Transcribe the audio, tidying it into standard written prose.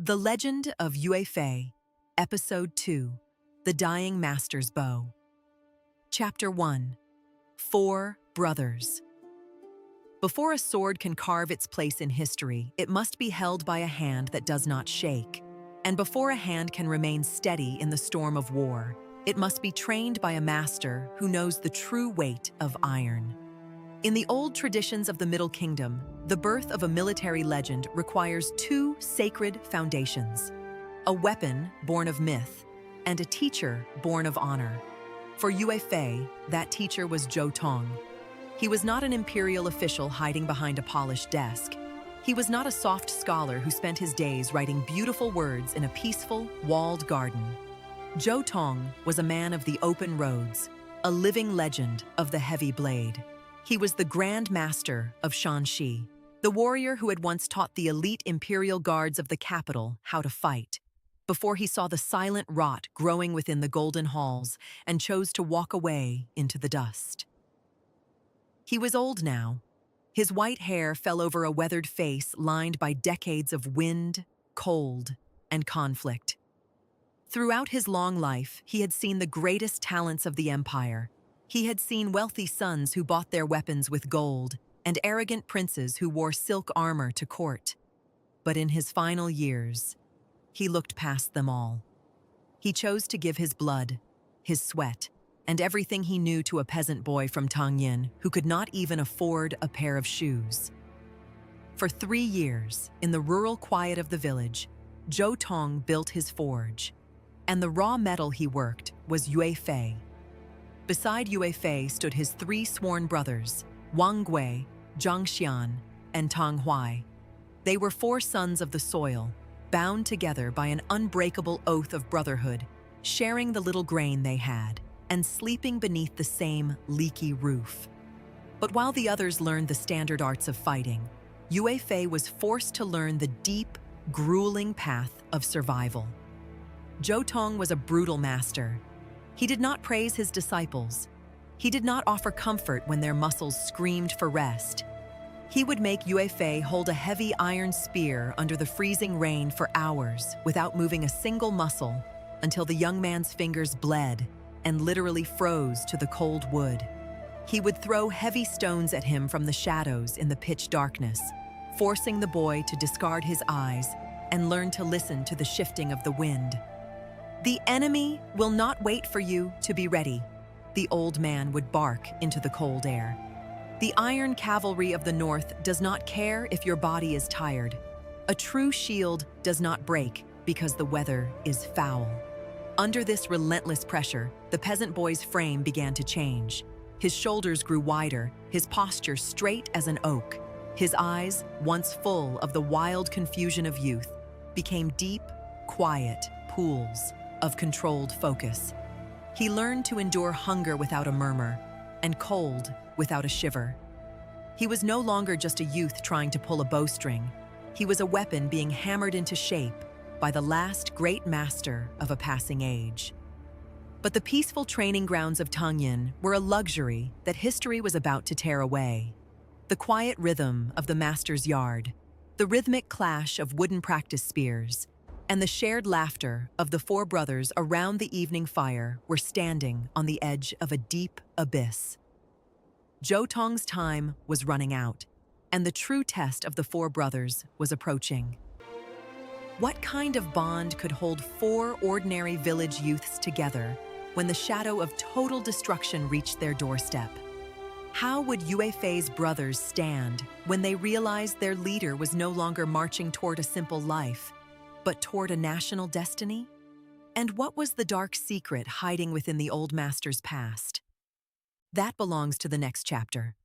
The Legend of Yue Fei, Episode 2, The Dying Master's Bow. Chapter 1, 4 Brothers. Before a sword can carve its place in history, it must be held by a hand that does not shake. And before a hand can remain steady in the storm of war, it must be trained by a master who knows the true weight of iron. In the old traditions of the Middle Kingdom, the birth of a military legend requires two sacred foundations: a weapon born of myth and a teacher born of honor. For Yue Fei, that teacher was Zhou Tong. He was not an imperial official hiding behind a polished desk. He was not a soft scholar who spent his days writing beautiful words in a peaceful, walled garden. Zhou Tong was a man of the open roads, a living legend of the heavy blade. He was the Grand Master of Shaanxi, the warrior who had once taught the elite imperial guards of the capital how to fight, before he saw the silent rot growing within the golden halls and chose to walk away into the dust. He was old now. His white hair fell over a weathered face lined by decades of wind, cold, and conflict. Throughout his long life, he had seen the greatest talents of the empire. He had seen wealthy sons who bought their weapons with gold and arrogant princes who wore silk armor to court. But in his final years, he looked past them all. He chose to give his blood, his sweat, and everything he knew to a peasant boy from Tang Huai who could not even afford a pair of shoes. For 3 years, in the rural quiet of the village, Zhou Tong built his forge, and the raw metal he worked was Yue Fei. Beside Yue Fei stood his 3 sworn brothers, Wang Gui, Zhang Xian, and Tang Huai. They were 4 sons of the soil, bound together by an unbreakable oath of brotherhood, sharing the little grain they had, and sleeping beneath the same leaky roof. But while the others learned the standard arts of fighting, Yue Fei was forced to learn the deep, grueling path of survival. Zhou Tong was a brutal master. He did not praise his disciples. He did not offer comfort when their muscles screamed for rest. He would make Yue Fei hold a heavy iron spear under the freezing rain for hours without moving a single muscle until the young man's fingers bled and literally froze to the cold wood. He would throw heavy stones at him from the shadows in the pitch darkness, forcing the boy to discard his eyes and learn to listen to the shifting of the wind. "The enemy will not wait for you to be ready," the old man would bark into the cold air. "The iron cavalry of the north does not care if your body is tired. A true shield does not break because the weather is foul." Under this relentless pressure, the peasant boy's frame began to change. His shoulders grew wider, his posture straight as an oak. His eyes, once full of the wild confusion of youth, became deep, quiet pools of controlled focus. He learned to endure hunger without a murmur and cold without a shiver. He was no longer just a youth trying to pull a bowstring. He was a weapon being hammered into shape by the last great master of a passing age. But the peaceful training grounds of Tang Huai were a luxury that history was about to tear away. The quiet rhythm of the master's yard, the rhythmic clash of wooden practice spears, and the shared laughter of the 4 brothers around the evening fire were standing on the edge of a deep abyss. Zhou Tong's time was running out, and the true test of the 4 brothers was approaching. What kind of bond could hold 4 ordinary village youths together when the shadow of total destruction reached their doorstep? How would Yue Fei's brothers stand when they realized their leader was no longer marching toward a simple life, but toward a national destiny? And what was the dark secret hiding within the old master's past? That belongs to the next chapter.